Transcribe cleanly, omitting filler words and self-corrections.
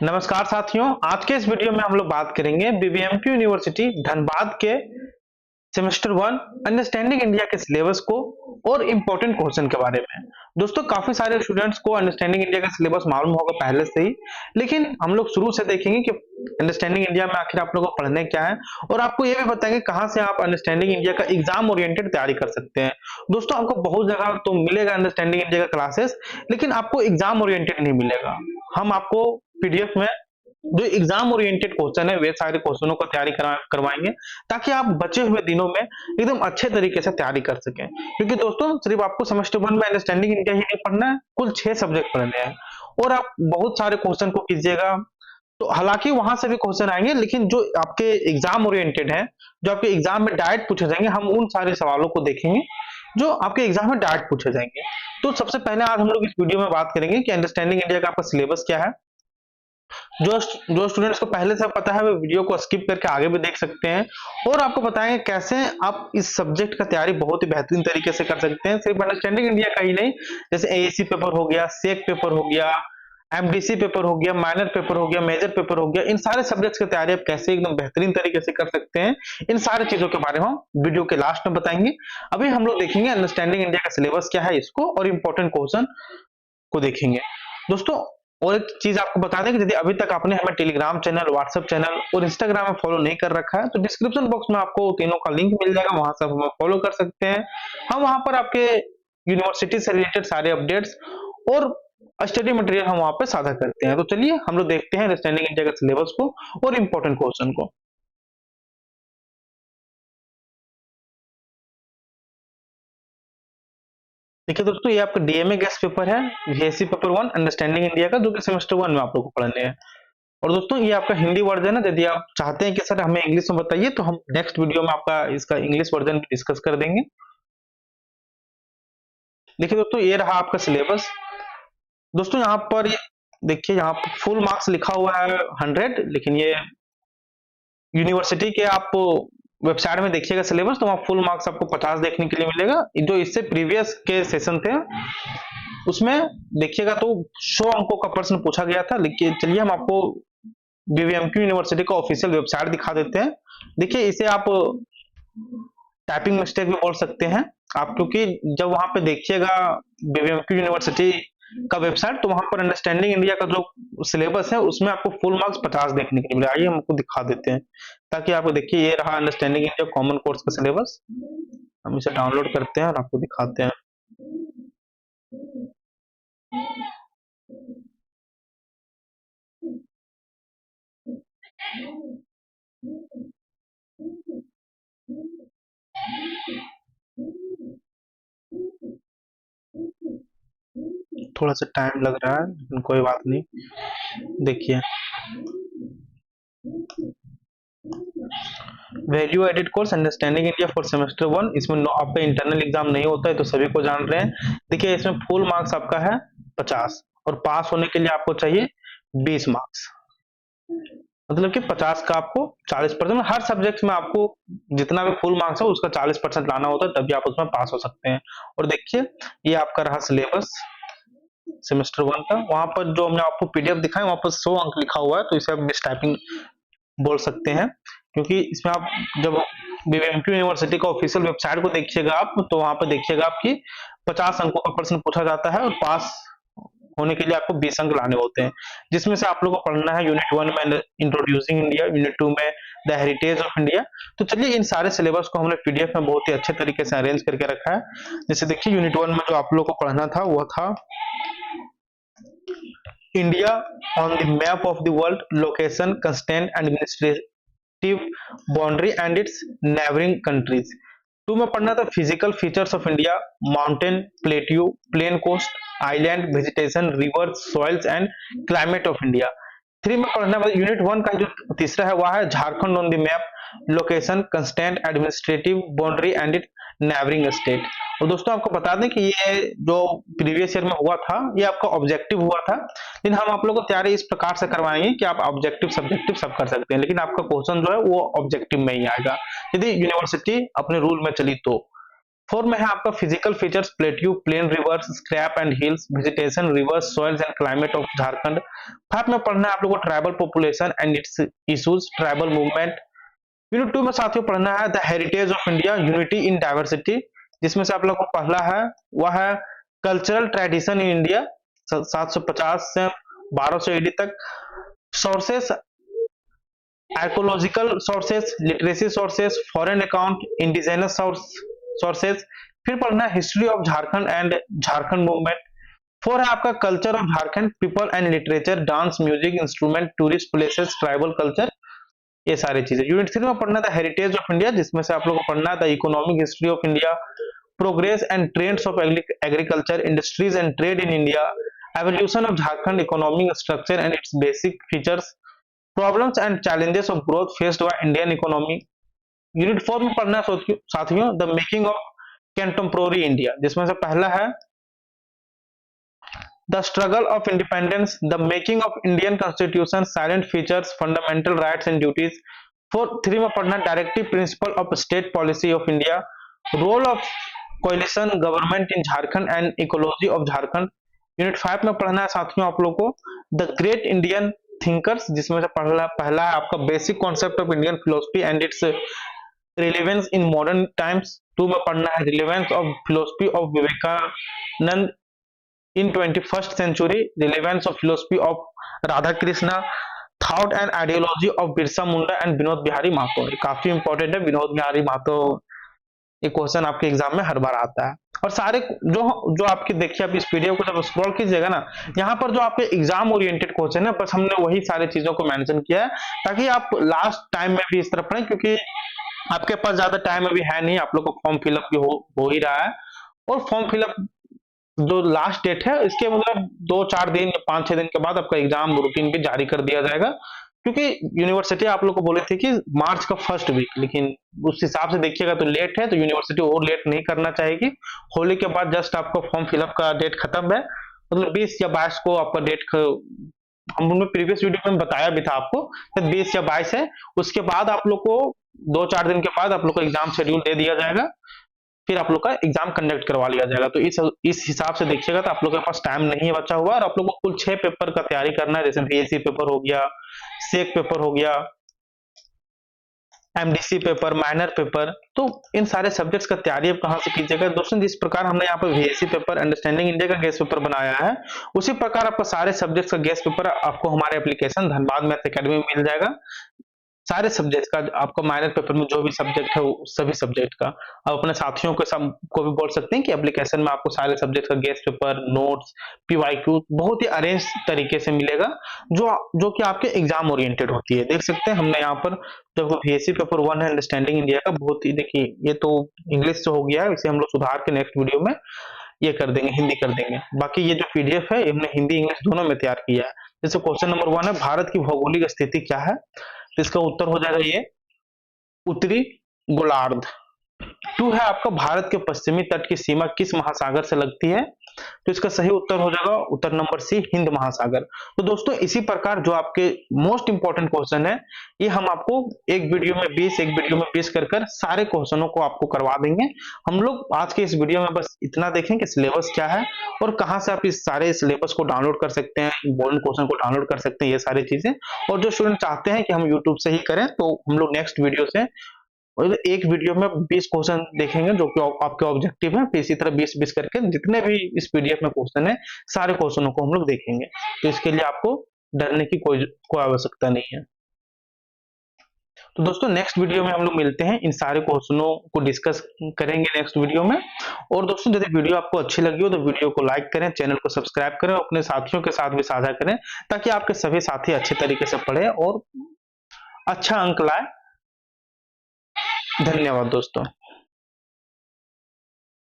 नमस्कार साथियों, आज के इस वीडियो में हम लोग बात करेंगे बीबीएमक्यू यूनिवर्सिटी धनबाद के सेमेस्टर 1 अंडरस्टैंडिंग इंडिया के सिलेबस को और इम्पोर्टेंट क्वेश्चन के बारे में। दोस्तों, काफी सारे स्टूडेंट्स को अंडरस्टैंडिंग इंडिया का सिलेबस मालूम होगा पहले से ही, लेकिन हम लोग शुरू से देखेंगे कि अंडरस्टैंडिंग इंडिया में आखिर आप लोगों को पढ़ने क्या है और आपको ये भी बताएंगे कहाँ से आप अंडरस्टैंडिंग इंडिया का एग्जाम ओरिएंटेड तैयारी कर सकते हैं। दोस्तों, आपको बहुत जगह तो मिलेगा अंडरस्टैंडिंग इंडिया का क्लासेस, लेकिन आपको एग्जाम ओरिएंटेड नहीं मिलेगा। हम आपको पीडीएफ में जो एग्जाम ओरिएंटेड क्वेश्चन है वे सारे क्वेश्चनों को तैयारी करवाएंगे, ताकि आप बचे हुए दिनों में एकदम अच्छे तरीके से तैयारी कर सकें। क्योंकि दोस्तों, सिर्फ आपको सेमेस्टर 1 में अंडरस्टैंडिंग इंडिया ही नहीं पढ़ना है, कुल 6 सब्जेक्ट पढ़ने हैं और आप बहुत सारे क्वेश्चन को कीजिएगा। तो हालांकि वहां से भी क्वेश्चन आएंगे, लेकिन जो आपके एग्जाम ओरिएंटेड है, जो आपके एग्जाम में डायरेक्ट पूछे जाएंगे, हम उन सारे सवालों को देखेंगे जो आपके एग्जाम में डायरेक्ट पूछे जाएंगे। तो सबसे पहले आज हम लोग इस वीडियो में बात करेंगे कि अंडरस्टैंडिंग इंडिया का आपका सिलेबस क्या है। जो स्टूडेंट्स को पहले से पता है वो वीडियो को स्किप करके आगे भी देख सकते हैं, और आपको बताएंगे कैसे आप इस सब्जेक्ट का तैयारी बहुत ही बेहतरीन तरीके से कर सकते हैं। सिर्फ अंडरस्टैंडिंग इंडिया का ही नहीं, जैसे एएसी पेपर हो गया, सेक पेपर हो गया, एमडीसी पेपर हो गया, माइनर पेपर हो गया, मेजर पेपर हो गया, इन सारे सब्जेक्ट्स की तैयारी आप कैसे एकदम बेहतरीन तरीके से कर सकते हैं, इन सारी चीजों के बारे में हम वीडियो के लास्ट में बताएंगे। अभी हम लोग देखेंगे अंडरस्टैंडिंग इंडिया का सिलेबस क्या है, इसको और इंपॉर्टेंट क्वेश्चन को देखेंगे। दोस्तों, और एक चीज आपको बता दें कि यदि अभी तक आपने हमें टेलीग्राम चैनल, व्हाट्सएप चैनल और इंस्टाग्राम में फॉलो नहीं कर रखा है, तो डिस्क्रिप्शन बॉक्स में आपको तीनों का लिंक मिल जाएगा, वहां से आप हमें फॉलो कर सकते हैं। हम वहां पर आपके यूनिवर्सिटी से रिलेटेड सारे अपडेट्स और स्टडी मटेरियल हम वहां पे साझा करते हैं। तो चलिए हम लोग देखते हैं अंडरस्टैंडिंग इंडिया के सिलेबस को और इम्पोर्टेंट क्वेश्चन को। देखिए दोस्तों, ये आपका डीएमए गेस्ट पेपर है, वीएससी पेपर 1 अंडरस्टैंडिंग इंडिया का, जो कि सेमेस्टर 1 में आप लोग को पढ़ने हैं। और दोस्तों, ये आपका हिंदी वर्जन है। यदि आप चाहते हैं कि सर हमें इंग्लिश में बताइए, तो हम नेक्स्ट वीडियो में आपका इसका इंग्लिश वर्जन डिस्कस कर देंगे। देखिए दोस्तों, ये रहा आपका सिलेबस। दोस्तों, यहाँ पर देखिए, यहाँ पर फुल मार्क्स लिखा हुआ है 100, लेकिन ये यूनिवर्सिटी के आप वेबसाइट में देखिएगा सिलेबस, तो वहाँ फुल मार्क्स आपको 50 देखने के लिए मिलेगा। जो इससे प्रीवियस के सेशन थे उसमें देखिएगा तो 100 अंकों का प्रश्न पूछा गया था। लेकिन चलिए हम आपको बीबीएमक्यू यूनिवर्सिटी का ऑफिशियल वेबसाइट दिखा देते हैं। देखिए, इसे आप टाइपिंग मिस्टेक भी बोल सकते हैं आप, क्योंकि जब वहां पे देखिएगा बीबीएमक्यू यूनिवर्सिटी का वेबसाइट, तो वहां पर अंडरस्टैंडिंग इंडिया का जो सिलेबस है उसमें आपको फुल मार्क्स 50 देखने के लिए मिले। आइए हम आपको दिखा देते हैं, ताकि आपको देखिए, ये रहा अंडरस्टैंडिंग इंडिया कॉमन कोर्स का सिलेबस। हम इसे डाउनलोड करते हैं और आपको दिखाते हैं। थोड़ा सा टाइम लग रहा है, लेकिन कोई बात नहीं। देखिए, value added course understanding India for semester 1, इसमें आपका इंटरनल एग्जाम नहीं होता है, तो सभी को जान रहे हैं। देखिए, इसमें फुल मार्क्स आपका है 50, और पास होने के लिए आपको चाहिए 20 मार्क्स। मतलब कि 50 का आपको 40%, हर सब्जेक्ट में आपको जितना भी फुल मार्क्स है उसका 40% लाना होता है, तभी आप उसमें पास हो सकते हैं। और देखिए, ये आपका रहा सिलेबस सेमेस्टर 1 का। वहां पर जो हमने आपको पीडीएफ दिखाया, वहां पर 100 अंक लिखा हुआ है, तो इसे आप मिस टाइपिंग बोल सकते हैं, क्योंकि इसमें आप जब बीबीएमक्यू यूनिवर्सिटी का ऑफिशियल वेबसाइट को देखिएगा आप, तो वहां पर देखिएगा आपकी 50 अंकों का प्रश्न पूछा जाता है, और पास होने के लिए आपको 20 अंक लाने होते हैं, जिसमें से आप लोगों को पढ़ना है यूनिट 1 में इंट्रोड्यूसिंग इंडिया, यूनिट 2 में द हेरिटेज ऑफ इंडिया। तो चलिए, इन सारे सिलेबस को हमने पीडीएफ में बहुत ही अच्छे तरीके से अरेंज करके रखा है। जैसे देखिए, यूनिट 1 में जो आप लोगों को पढ़ना था वो था India on the map of the world, location, constant, administrative boundary and its neighbouring countries. 2 में पढ़ना था physical features of India, mountain, plateau, plain coast, island, vegetation, rivers, soils and climate of India. 3 में पढ़ना unit 1 का जो तीसरा है वह है Jharkhand on the map, location, constant, administrative boundary and it neighbouring state. और दोस्तों, आपको बता दें कि ये जो प्रीवियस ईयर में हुआ था, ये आपका ऑब्जेक्टिव हुआ था, लेकिन हम आप लोगों को तैयारी इस प्रकार से करवाएंगे कि आप ऑब्जेक्टिव सब्जेक्टिव सब कर सकते हैं, लेकिन आपका क्वेश्चन जो है वो ऑब्जेक्टिव में ही आएगा, यदि यूनिवर्सिटी अपने रूल में चली तो। 4 में है आपका physical features, plateau, plain rivers, scrap and hills, vegetation, rivers soils and climate of Jharkhand. 5 में पढ़ना है आप लोगों को tribal population and its issues, tribal movement. Unit 2 में साथियों पढ़ना है the heritage of India, unity in diversity, जिसमें से आप लोगों को पहला है वह है कल्चरल ट्रेडिशन इन इंडिया 750 से 1200 एडी तक, sources, archaeological sources, literacy sources, foreign account, indigenous sources. फिर पढ़ना है history of Jharkhand and Jharkhand movement. 4 है आपका culture of Jharkhand, people and literature, dance, music, instrument, tourist places, tribal culture, ये सारी चीजें। यूनिट 3 में पढ़ना था हेरिटेज ऑफ इंडिया, जिसमें से आप लोगों को पढ़ना था economic history of India, progress and trends of agriculture, industries and trade in India, evolution of Jharkhand economic structure and it's basic features, problems and challenges of growth faced by Indian economy. Unit 4 में पढ़ना है साथियों the making of contemporary India, जिसमें से पहला है the struggle of independence, the making of Indian constitution, salient features, fundamental rights and duties. 3 में पढ़ना directive principle of state policy of India, role of coalition government in Jharkhand and ecology of Jharkhand. Unit 5 में पढ़ना है साथियों आप लोगों को the great Indian thinkers, जिसमें से पहला है आपका basic concept of Indian philosophy and its relevance in modern times. 2 में पढ़ना है relevance of philosophy of Vivekananda in 21st century, relevance of philosophy of Radha Krishna, thought and ideology of Birsa Munda and Vinod Bihari Mahato. काफी important है, विनोद बिहारी महतो ये क्वेश्चन आपके एग्जाम में हर बार आता है। और सारे जो आपके देखिए आप इस पीडीएफ को जब स्क्रॉल कीजिएगा ना, यहाँ पर जो आपके एग्जाम ओरिएंटेड क्वेश्चन है बस हमने वही सारी चीजों को मेंशन किया है ताकि आप लास्ट टाइम में भी इस तरह पढ़ें, क्योंकि आपके पास ज्यादा टाइम अभी है नहीं, आप लोग को फॉर्म फिलअप भी हो ही रहा है। और फॉर्म फिलअप जो लास्ट डेट है इसके मतलब 2-4 दिन या 5-6 दिन के बाद आपका एग्जाम रूटीन भी जारी कर दिया जाएगा, क्योंकि यूनिवर्सिटी आप लोग को बोली थी कि मार्च का फर्स्ट वीक, लेकिन उस हिसाब से देखिएगा तो लेट है, तो यूनिवर्सिटी और लेट नहीं करना चाहेगी। होली के बाद जस्ट आपका फॉर्म फिलअप का डेट खत्म है, मतलब 20 या 22 को आपका डेट हमने प्रीवियस वीडियो में बताया भी था आपको, तो 20 या 22 है। उसके बाद आप लोग को 2-4 दिन के बाद आप लोग को एग्जाम शेड्यूल दे दिया जाएगा, फिर आप लोग का एग्जाम कंडक्ट करवा लिया जाएगा। तो इस हिसाब से देखिएगा तो आप लोग के पास टाइम नहीं है बचा हुआ, और आप लोग को कुल 6 पेपर का तैयारी करना है, जैसे बीएससी पेपर हो गया, सेक पेपर हो गया, एमडीसी पेपर, माइनर पेपर। तो इन सारे सब्जेक्ट्स का तैयारी आप कहां से कीजिएगा दोस्तों, जिस प्रकार हमने यहाँ पे बीएससी पेपर, अंडरस्टैंडिंग इंडिया का गेस्ट पेपर बनाया है, उसी प्रकार आपका सारे सब्जेक्ट्स का गेस्ट पेपर आपको हमारे एप्लीकेशन धनबाद मैथ अकेडमी में मिल जाएगा। सारे सब्जेक्ट का आपको माइनर पेपर में जो भी सब्जेक्ट है वो सभी सब्जेक्ट का आप अपने साथियों के साथ को भी बोल सकते हैं कि एप्लीकेशन में आपको सारे सब्जेक्ट का गेस्ट पेपर, नोट्स, पीवाईक्यू बहुत ही अरेंज तरीके से मिलेगा, जो कि आपके एग्जाम ओरिएंटेड होती है। देख सकते हैं हमने यहाँ पर जब बीएससी पेपर 1 है अंडरस्टैंडिंग इंडिया का, बहुत ही देखिए ये तो इंग्लिश से हो गया है, इसे हम लोग सुधार के नेक्स्ट वीडियो में ये कर देंगे, हिंदी कर देंगे। बाकी ये जो पीडीएफ है हमने हिंदी इंग्लिश दोनों में तैयार किया है। जैसे क्वेश्चन नंबर 1 है भारत की भौगोलिक स्थिति क्या है, तो इसका उत्तर हो जाएगा ये उत्तरी गोलार्ध। 2 है आपका भारत के पश्चिमी तट की सीमा किस महासागर से लगती है, तो इसका सही उत्तर हो जाएगा उत्तर नंबर सी, हिंद महासागर। तो दोस्तों इसी प्रकार जो आपके मोस्ट इंपॉर्टेंट क्वेश्चन है ये हम आपको एक वीडियो में 20 कर सारे क्वेश्चनों को आपको करवा देंगे। हम लोग आज के इस वीडियो में बस इतना देखें कि सिलेबस क्या है और कहां से आप इस सारे सिलेबस को डाउनलोड कर सकते हैं, इंपॉर्टेंट क्वेश्चन को डाउनलोड कर सकते हैं, ये सारी चीजें। और जो स्टूडेंट चाहते हैं कि हम यूट्यूब से ही करें, तो हम लोग नेक्स्ट वीडियो से और एक वीडियो में 20 क्वेश्चन देखेंगे जो कि आपके ऑब्जेक्टिव है, फिर इसी तरह 20 करके जितने भी इस पीडीएफ में क्वेश्चन है सारे क्वेश्चनों को हम लोग देखेंगे। तो इसके लिए आपको डरने की कोई आवश्यकता नहीं है। तो दोस्तों नेक्स्ट वीडियो में हम लोग मिलते हैं, इन सारे क्वेश्चनों को डिस्कस करेंगे नेक्स्ट वीडियो में। और दोस्तों यदि वीडियो आपको अच्छी लगी हो तो वीडियो को लाइक करें, चैनल को सब्सक्राइब करें, अपने साथियों के साथ भी साझा करें, ताकि आपके सभी साथी अच्छे तरीके से पढ़े और अच्छा अंक लाए। धन्यवाद दोस्तों।